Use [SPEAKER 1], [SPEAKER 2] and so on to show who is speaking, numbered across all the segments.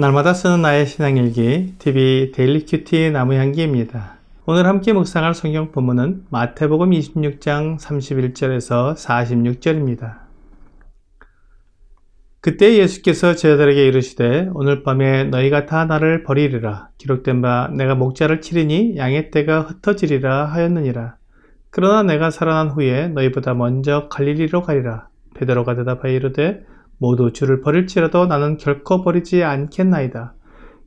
[SPEAKER 1] 날마다 쓰는 나의 신앙일기 TV 데일리 큐티 나무향기입니다. 오늘 함께 묵상할 성경 본문은 마태복음 26장 31절에서 46절입니다. 그때 예수께서 제자들에게 이르시되 오늘 밤에 너희가 다 나를 버리리라. 기록된 바 내가 목자를 치리니 양의 떼가 흩어지리라 하였느니라. 그러나 내가 살아난 후에 너희보다 먼저 갈릴리로 가리라. 베드로가 대답하여 이르되 모두 주를 버릴지라도 나는 결코 버리지 않겠나이다.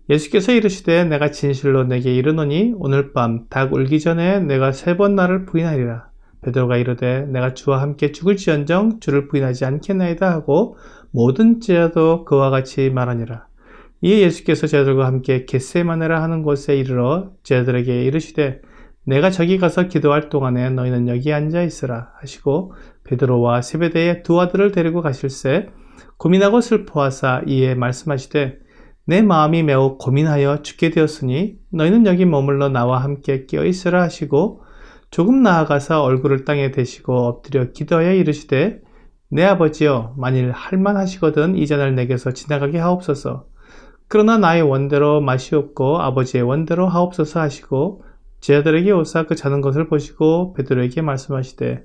[SPEAKER 1] 예수께서 이르시되 내가 진실로 내게 이르노니 오늘 밤 닭 울기 전에 내가 3번 나를 부인하리라. 베드로가 이르되 내가 주와 함께 죽을지언정 주를 부인하지 않겠나이다 하고 모든 제자도 그와 같이 말하니라. 이에 예수께서 제자들과 함께 겟세마네라 하는 곳에 이르러 제자들에게 이르시되 내가 저기 가서 기도할 동안에 너희는 여기 앉아 있으라 하시고 베드로와 세베대의 두 아들을 데리고 가실새 고민하고 슬퍼하사 이에 말씀하시되 내 마음이 매우 고민하여 죽게 되었으니 너희는 여기 머물러 나와 함께 깨어 있으라 하시고 조금 나아가서 얼굴을 땅에 대시고 엎드려 기도하여 이르시되 내 아버지여 만일 할만하시거든 이 잔을 내게서 지나가게 하옵소서. 그러나 나의 원대로 마시옵고 아버지의 원대로 하옵소서 하시고 제자들에게 오사 그 자는 것을 보시고 베드로에게 말씀하시되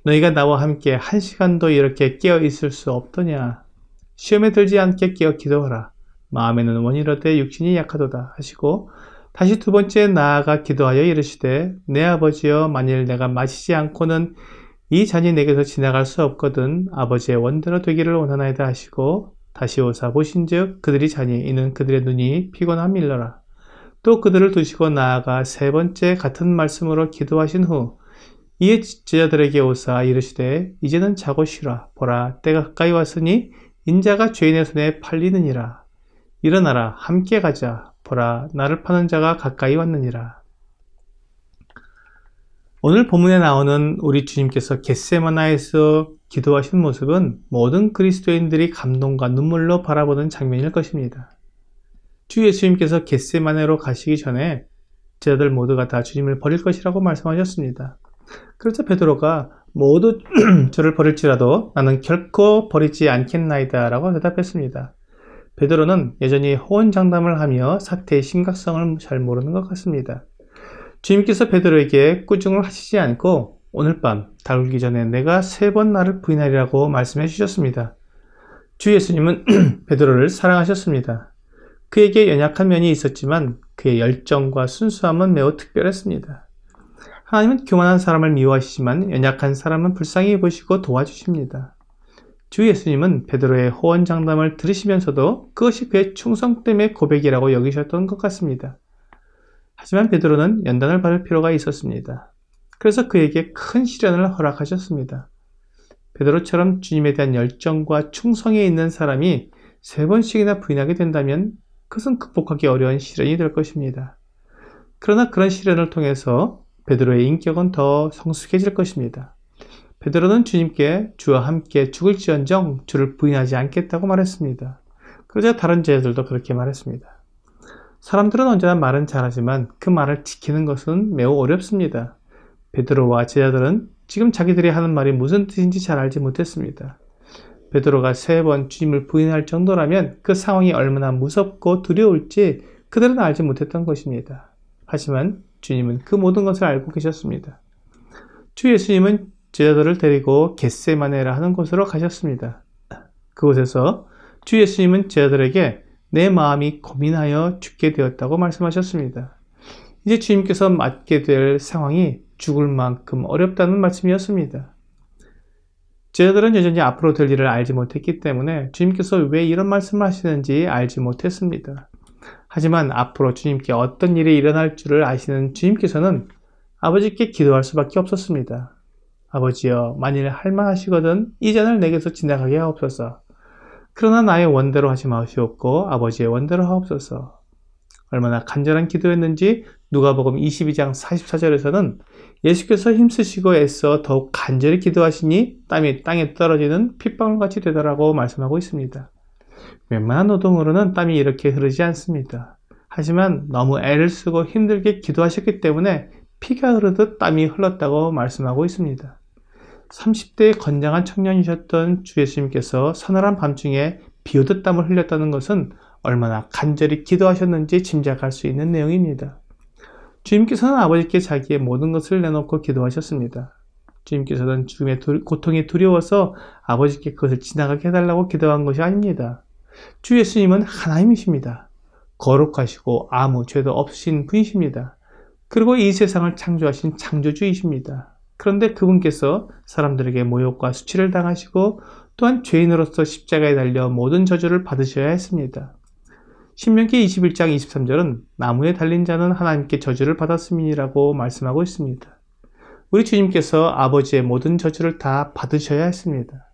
[SPEAKER 1] 너희가 나와 함께 1시간도 이렇게 깨어 있을 수 없더냐. 시험에 들지 않게 깨어 기도하라. 마음에는 원이로되 육신이 약하도다 하시고 다시 두 번째 나아가 기도하여 이르시되 내 아버지여 만일 내가 마시지 않고는 이 잔이 내게서 지나갈 수 없거든 아버지의 원대로 되기를 원하나이다 하시고 다시 오사 보신즉 그들이 자니 이는 그들의 눈이 피곤함일러라. 또 그들을 두시고 나아가 3번째 같은 말씀으로 기도하신 후 이에 제자들에게 오사 이르시되 이제는 자고 쉬라. 보라 때가 가까이 왔으니 인자가 죄인의 손에 팔리느니라. 일어나라 함께 가자. 보라 나를 파는 자가 가까이 왔느니라. 오늘 본문에 나오는 우리 주님께서 겟세마나에서 기도하신 모습은 모든 그리스도인들이 감동과 눈물로 바라보는 장면일 것입니다. 주 예수님께서 겟세마네로 가시기 전에 제자들 모두가 다 주님을 버릴 것이라고 말씀하셨습니다. 그래서 베드로가 모두 저를 버릴지라도 나는 결코 버리지 않겠나이다 라고 대답했습니다. 베드로는 여전히 호언장담을 하며 사태의 심각성을 잘 모르는 것 같습니다. 주님께서 베드로에게 꾸중을 하시지 않고 오늘 밤 닭 울기 전에 내가 3번 나를 부인하리라고 말씀해 주셨습니다. 주 예수님은 베드로를 사랑하셨습니다. 그에게 연약한 면이 있었지만 그의 열정과 순수함은 매우 특별했습니다. 하나님은 교만한 사람을 미워하시지만 연약한 사람은 불쌍히 여기시고 도와주십니다. 주 예수님은 베드로의 호언장담을 들으시면서도 그것이 그의 충성됨의 고백이라고 여기셨던 것 같습니다. 하지만 베드로는 연단을 받을 필요가 있었습니다. 그래서 그에게 큰 시련을 허락하셨습니다. 베드로처럼 주님에 대한 열정과 충성에 있는 사람이 3번씩이나 부인하게 된다면 그것은 극복하기 어려운 시련이 될 것입니다. 그러나 그런 시련을 통해서 베드로의 인격은 더 성숙해질 것입니다. 베드로는 주님께 주와 함께 죽을지언정 주를 부인하지 않겠다고 말했습니다. 그러자 다른 제자들도 그렇게 말했습니다. 사람들은 언제나 말은 잘하지만 그 말을 지키는 것은 매우 어렵습니다. 베드로와 제자들은 지금 자기들이 하는 말이 무슨 뜻인지 잘 알지 못했습니다. 베드로가 3번 주님을 부인할 정도라면 그 상황이 얼마나 무섭고 두려울지 그들은 알지 못했던 것입니다. 하지만 주님은 그 모든 것을 알고 계셨습니다. 주 예수님은 제자들을 데리고 겟세마네라 하는 곳으로 가셨습니다. 그곳에서 주 예수님은 제자들에게 내 마음이 고민하여 죽게 되었다고 말씀하셨습니다. 이제 주님께서 맞게 될 상황이 죽을 만큼 어렵다는 말씀이었습니다. 제자들은 여전히 앞으로 될 일을 알지 못했기 때문에 주님께서 왜 이런 말씀을 하시는지 알지 못했습니다. 하지만 앞으로 주님께 어떤 일이 일어날 줄을 아시는 주님께서는 아버지께 기도할 수밖에 없었습니다. 아버지여 만일 할만하시거든 이 잔을 내게서 지나가게 하옵소서. 그러나 나의 원대로 하지 마시옵고 아버지의 원대로 하옵소서. 얼마나 간절한 기도였는지 누가복음 22장 44절에서는 예수께서 힘쓰시고 애써 더욱 간절히 기도하시니 땀이 땅에 떨어지는 핏방울같이 되더라고 말씀하고 있습니다. 웬만한 노동으로는 땀이 이렇게 흐르지 않습니다. 하지만 너무 애를 쓰고 힘들게 기도하셨기 때문에 피가 흐르듯 땀이 흘렀다고 말씀하고 있습니다. 30대의 건장한 청년이셨던 주 예수님께서 서늘한 밤중에 비 오듯 땀을 흘렸다는 것은 얼마나 간절히 기도하셨는지 짐작할 수 있는 내용입니다. 주님께서는 아버지께 자기의 모든 것을 내놓고 기도하셨습니다. 주님께서는 죽음의 고통이 두려워서 아버지께 그것을 지나가게 해달라고 기도한 것이 아닙니다. 주 예수님은 하나님이십니다. 거룩하시고 아무 죄도 없으신 분이십니다. 그리고 이 세상을 창조하신 창조주이십니다. 그런데 그분께서 사람들에게 모욕과 수치를 당하시고 또한 죄인으로서 십자가에 달려 모든 저주를 받으셔야 했습니다. 신명기 21장 23절은 나무에 달린 자는 하나님께 저주를 받았음이라고 말씀하고 있습니다. 우리 주님께서 아버지의 모든 저주를 다 받으셔야 했습니다.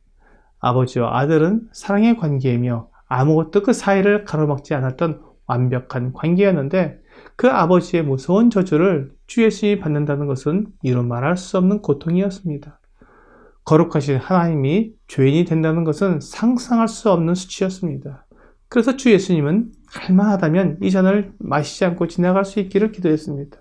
[SPEAKER 1] 아버지와 아들은 사랑의 관계이며 아무것도 그 사이를 가로막지 않았던 완벽한 관계였는데 그 아버지의 무서운 저주를 주 예수님이 받는다는 것은 이루 말할 수 없는 고통이었습니다. 거룩하신 하나님이 죄인이 된다는 것은 상상할 수 없는 수치였습니다. 그래서 주 예수님은 할만하다면 이 잔을 마시지 않고 지나갈 수 있기를 기도했습니다.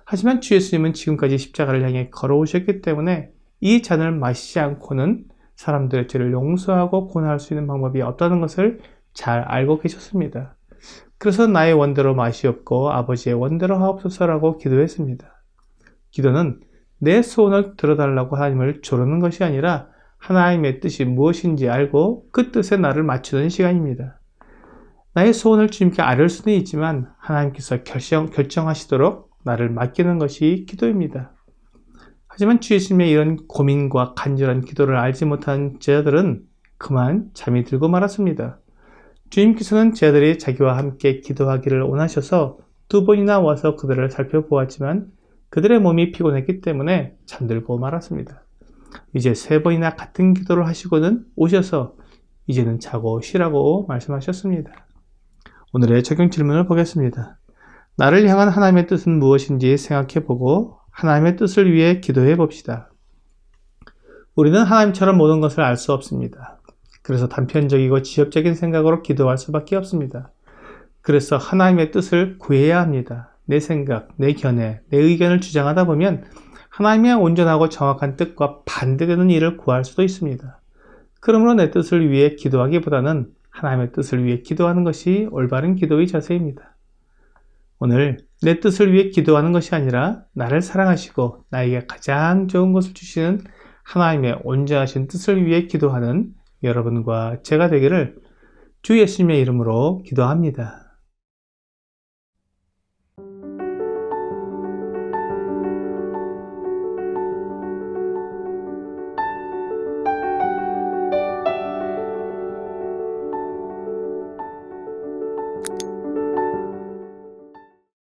[SPEAKER 1] 하지만 주 예수님은 지금까지 십자가를 향해 걸어오셨기 때문에 이 잔을 마시지 않고는 사람들의 죄를 용서하고 구원할 수 있는 방법이 없다는 것을 잘 알고 계셨습니다. 그래서 나의 원대로 마시옵고 아버지의 원대로 하옵소서라고 기도했습니다. 기도는 내 소원을 들어달라고 하나님을 조르는 것이 아니라 하나님의 뜻이 무엇인지 알고 그 뜻에 나를 맞추는 시간입니다. 나의 소원을 주님께 아뢰을 수는 있지만 하나님께서 결정하시도록 나를 맡기는 것이 기도입니다. 하지만 주 예수님의 이런 고민과 간절한 기도를 알지 못한 제자들은 그만 잠이 들고 말았습니다. 주님께서는 제자들이 자기와 함께 기도하기를 원하셔서 2번이나 와서 그들을 살펴보았지만 그들의 몸이 피곤했기 때문에 잠들고 말았습니다. 이제 3번이나 같은 기도를 하시고는 오셔서 이제는 자고 쉬라고 말씀하셨습니다. 오늘의 적용 질문을 보겠습니다. 나를 향한 하나님의 뜻은 무엇인지 생각해보고 하나님의 뜻을 위해 기도해 봅시다. 우리는 하나님처럼 모든 것을 알 수 없습니다. 그래서 단편적이고 지엽적인 생각으로 기도할 수밖에 없습니다. 그래서 하나님의 뜻을 구해야 합니다. 내 생각, 내 견해, 내 의견을 주장하다 보면 하나님의 온전하고 정확한 뜻과 반대되는 일을 구할 수도 있습니다. 그러므로 내 뜻을 위해 기도하기보다는 하나님의 뜻을 위해 기도하는 것이 올바른 기도의 자세입니다. 오늘 내 뜻을 위해 기도하는 것이 아니라 나를 사랑하시고 나에게 가장 좋은 것을 주시는 하나님의 온전하신 뜻을 위해 기도하는 여러분과 제가 되기를 주 예수님의 이름으로 기도합니다.